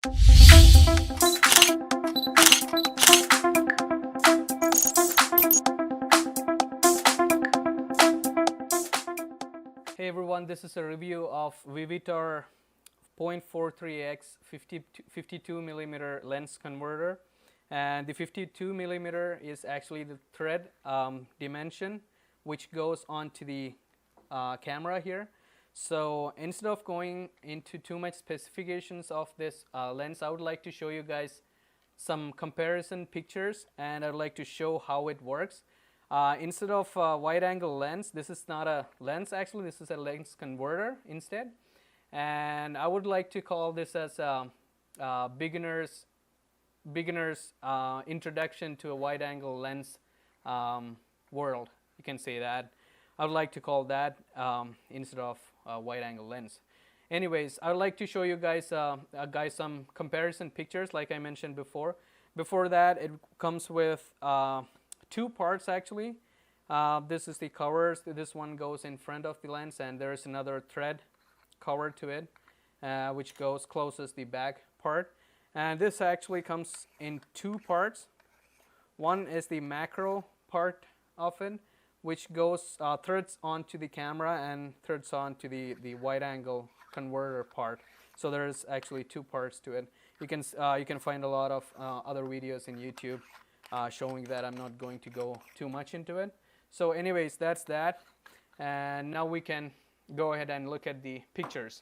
Hey everyone, this is a review of Vivitar 0.43x 52 millimeter lens converter, and the 52 millimeter is actually the thread dimension which goes onto the camera here. So instead of going into too much specifications of this lens, I would like to show you guys some comparison pictures, and I'd like to show how it works. Instead of a wide angle lens, this is not a lens actually, this is a lens converter instead. And I would like to call this as a beginner's introduction to a wide angle lens world. You can say that. I would like to call that instead of a wide angle lens. Anyways, I would like to show you guys some comparison pictures like I mentioned before. Before that, it comes with two parts actually. This is the covers. This one goes in front of the lens, and there is another thread cover to it, which closes the back part. And this actually comes in two parts. One is the macro part of it, which goes threads onto the camera and threads onto the wide angle converter part. So there's actually two parts to it. You can find a lot of other videos in YouTube showing that. I'm not going to go too much into it. So anyways, that's that, and now we can go ahead and look at the pictures.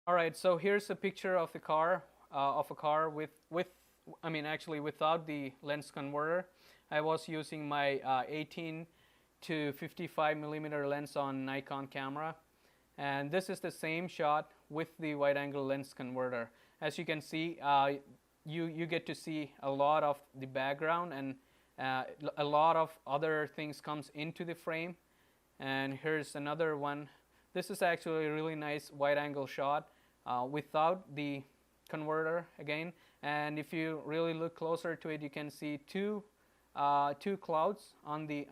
Alright, so here's a picture of the car, of a car actually without the lens converter. I was using my 18 to 55 millimeter lens on Nikon camera, and this is the same shot with the wide angle lens converter. As you can see, you get to see a lot of the background, and a lot of other things comes into the frame. And here's another one. This is actually a really nice wide angle shot without the converter again. And if you really look closer to it, you can see two clouds on the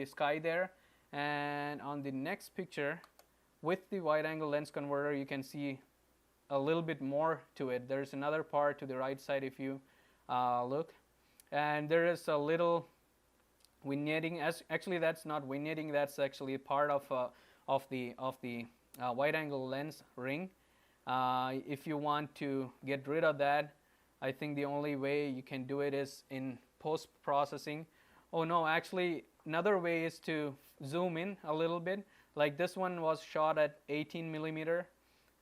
sky there. And on the next picture with the wide angle lens converter, you can see a little bit more to it. There's another part to the right side if you look, and there is a little vignetting. Actually, that's not vignetting. That's actually part of the wide angle lens ring. If you want to get rid of that, I think the only way you can do it is in post processing. Oh no, actually another way is to zoom in a little bit. Like this one was shot at 18 millimeter.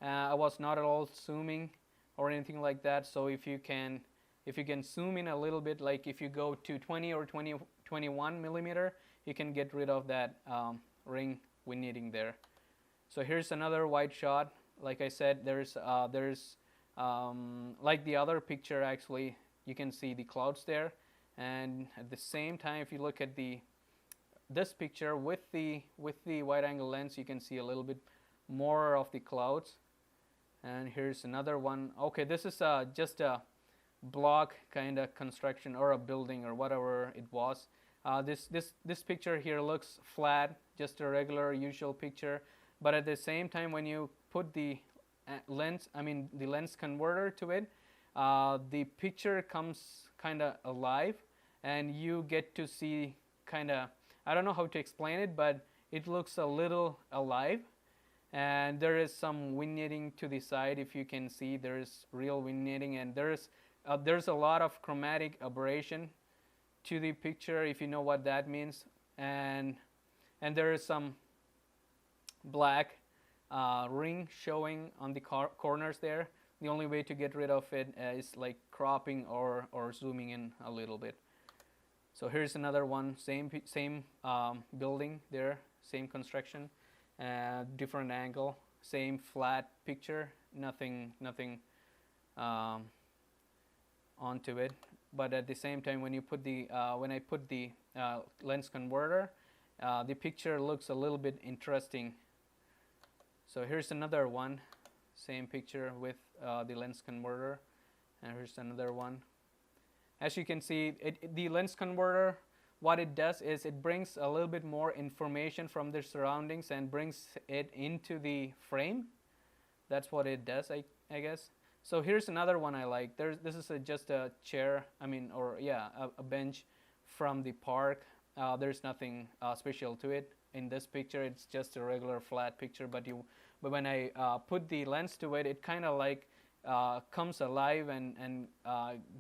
I was not at all zooming or anything like that. So if you can zoom in a little bit, like if you go to 20 or 21 millimeter, you can get rid of that ring vignetting there. So here's another wide shot. Like I said, there's like the other picture actually, you can see the clouds there, and at the same time, if you look at this picture with the wide angle lens, you can see a little bit more of the clouds. And here's another one. Okay, this is just a block kind of construction, or a building, or whatever it was. This picture here looks flat, just a regular usual picture. But at the same time, when you put the lens converter to it, the picture comes kind of alive, and you get to see kind of, I don't know how to explain it, but it looks a little alive. And there is some vignetting to the side. If you can see, there is real vignetting, and there's a lot of chromatic aberration to the picture, if you know what that means. And there is some black ring showing on the corners there. The only way to get rid of it is like cropping or zooming in a little bit. So here's another one, same building there, same construction. Different angle, same flat picture, nothing onto it. But at the same time, when I put the lens converter, the picture looks a little bit interesting. So here's another one, same picture with the lens converter, and here's another one. As you can see, the lens converter what it does is it brings a little bit more information from the surroundings and brings it into the frame. That's what it does, I guess. So here's another one I like. This is just a chair, a bench from the park. There's nothing special to it. In this picture, it's just a regular flat picture, but when I put the lens to it, it kind of like comes alive and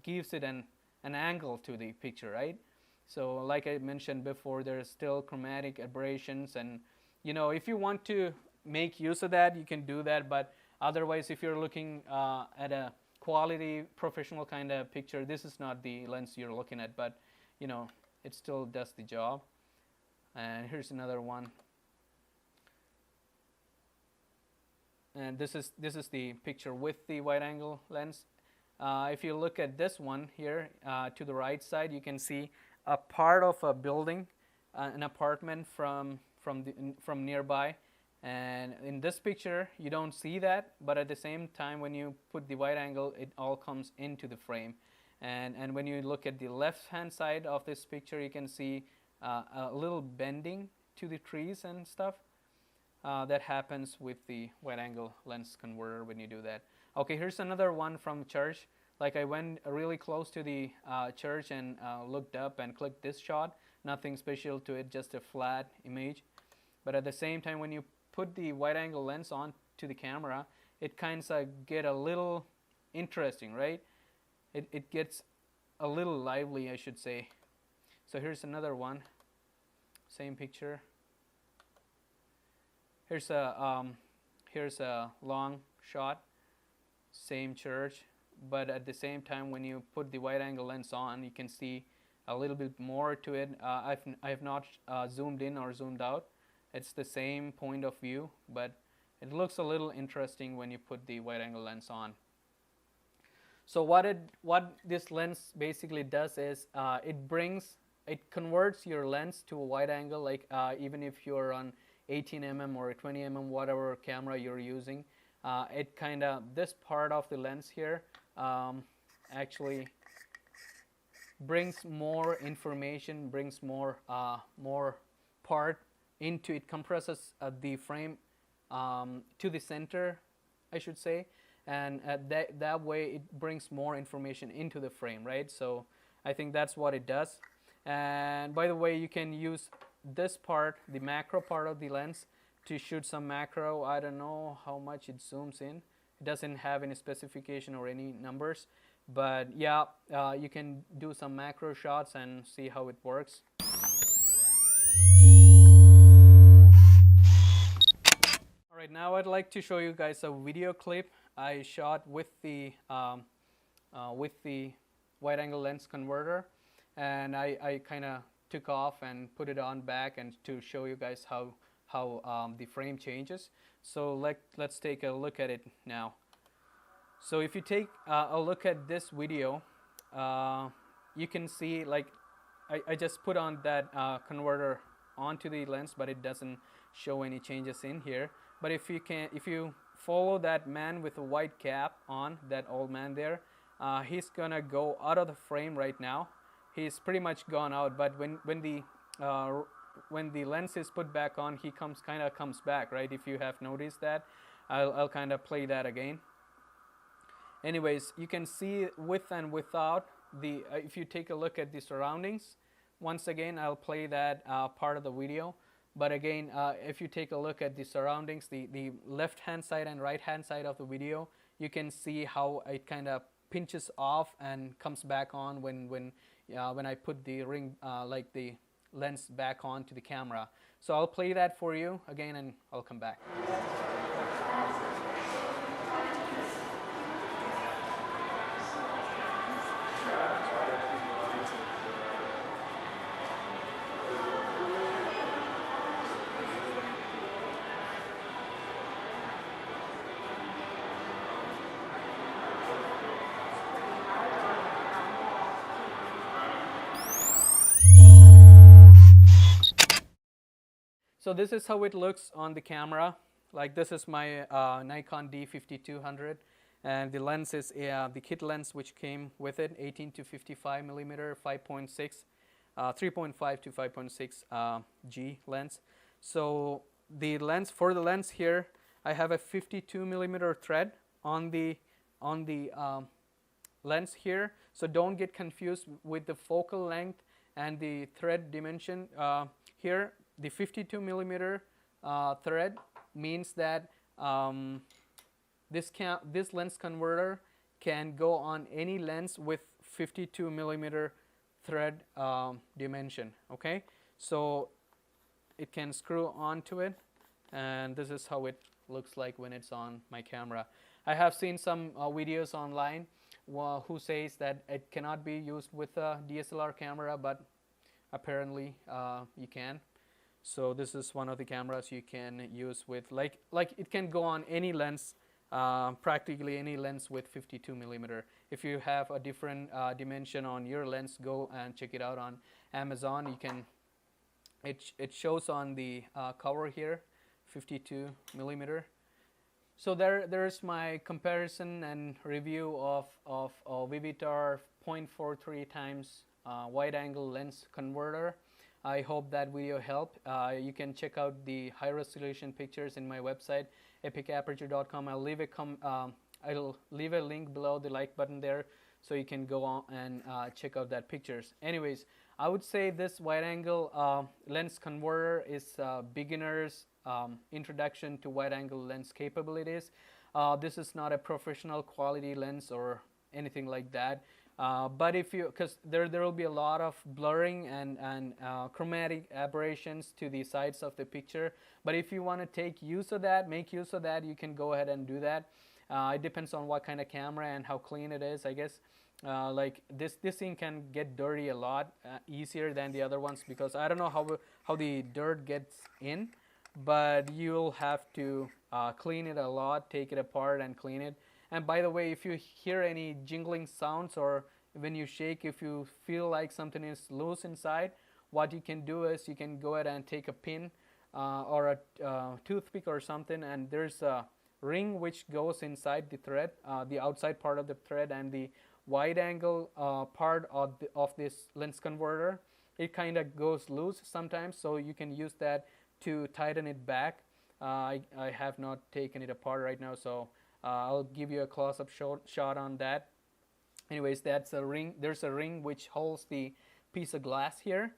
gives it an angle to the picture, right? So like I mentioned before, there's still chromatic aberrations, and if you want to make use of that, you can do that, but otherwise, if you're looking at a quality professional kind of picture, this is not the lens you're looking at, but it still does the job. And here's another one. And this is the picture with the wide angle lens. If you look at this one here to the right side, you can see a part of a building, an apartment from nearby. And in this picture, you don't see that, but at the same time, when you put the wide angle, it all comes into the frame. And when you look at the left-hand side of this picture, you can see a little bending to the trees and stuff. That happens with the wide angle lens converter when you do that. Okay, here's another one from church. Like I went really close to the church and looked up and clicked this shot. Nothing special to it, just a flat image. But at the same time, when you put the wide angle lens on to the camera, it kind of get a little interesting, right? It gets a little lively, I should say. So here's another one, same picture. Here's a long shot, same church, but at the same time, when you put the wide angle lens on, you can see a little bit more to it. I have not zoomed in or zoomed out. It's the same point of view, but it looks a little interesting when you put the wide angle lens on. So what this lens basically does is it converts your lens to a wide angle, like even if you're on 18mm or 20mm, whatever camera you're using, this part of the lens here actually brings more information, brings more part into it, compresses the frame to the center, I should say, and that way it brings more information into the frame, right? So I think that's what it does. And by the way, you can use this part, the macro part of the lens, to shoot some macro. I don't know how much it zooms in. It doesn't have any specification or any numbers, but yeah, you can do some macro shots and see how it works. Alright, now I'd like to show you guys a video clip I shot with the wide angle lens converter, and I kind of took off and put it on back and to show you guys how the frame changes. So let's take a look at it now. So if you take a look at this video, you can see, like, I just put on that converter onto the lens, but it doesn't show any changes in here. But if you follow that man with a white cap on, that old man there, he's gonna go out of the frame right now. He's pretty much gone out, but when the lens is put back on, he comes back, right? If you have noticed that, I'll kind of play that again. Anyways, you can see with and without the if you take a look at the surroundings, once again I'll play that part of the video. But again, if you take a look at the surroundings, the left hand side and right hand side of the video, you can see how it kind of pinches off and comes back on when I put the the lens back on to the camera. So I'll play that for you again and I'll come back. So this is how it looks on the camera. Like, this is my Nikon D5200, and the lens is the kit lens which came with it, 18 to 55 millimeter 5.6 3.5 to 5.6 G lens. So the lens, for the lens here, I have a 52 millimeter thread on the lens here. So don't get confused with the focal length and the thread dimension. Here, the 52 millimeter thread means that this lens converter can go on any lens with 52 millimeter thread dimension. Okay, so it can screw onto it, and this is how it looks like when it's on my camera. I have seen some videos online who says that it cannot be used with a DSLR camera, but apparently you can. So this is one of the cameras you can use with, like it can go on any lens, practically any lens with 52 millimeter. If you have a different dimension on your lens, go and check it out on Amazon. You can. It shows on the cover here, 52 millimeter. So there's my comparison and review of Vivitar 0.43 times wide angle lens converter. I hope that video helped. You can check out the high resolution pictures in my website, epicaperture.com. I'll leave a link below the like button there, so you can go on and check out that pictures. Anyways, I would say this wide angle lens converter is beginner's introduction to wide angle lens capabilities. This is not a professional quality lens or anything like that. But if you, because there will be a lot of blurring and chromatic aberrations to the sides of the picture. But if you want to make use of that, you can go ahead and do that. It depends on what kind of camera and how clean it is, I guess. Like this thing can get dirty a lot easier than the other ones, because I don't know how the dirt gets in, but you'll have to clean it a lot, take it apart and clean it. And by the way, if you hear any jingling sounds, or when you shake, if you feel like something is loose inside, what you can do is you can go ahead and take a pin or a toothpick or something, and there's a ring which goes inside the thread, the outside part of the thread, and the wide angle part of this lens converter. It kind of goes loose sometimes, so you can use that to tighten it back. I have not taken it apart right now, so I'll give you a close-up shot on that. Anyways, that's a ring. There's a ring which holds the piece of glass here,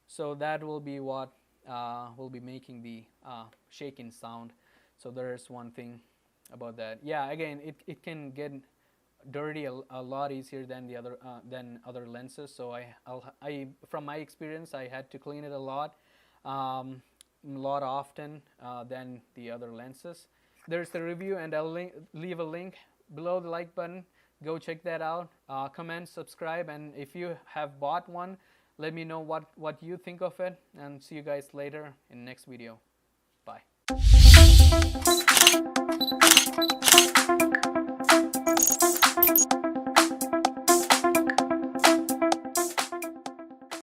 so that will be what will be making the shaking sound. So there's one thing about that. Yeah, again, it can get dirty a lot easier than the other lenses. So I from my experience, I had to clean it a lot often than the other lenses. There's the review, and I'll leave a link below the like button. Go check that out. Comment, subscribe, and if you have bought one, let me know what you think of it, and see you guys later in the next video. Bye.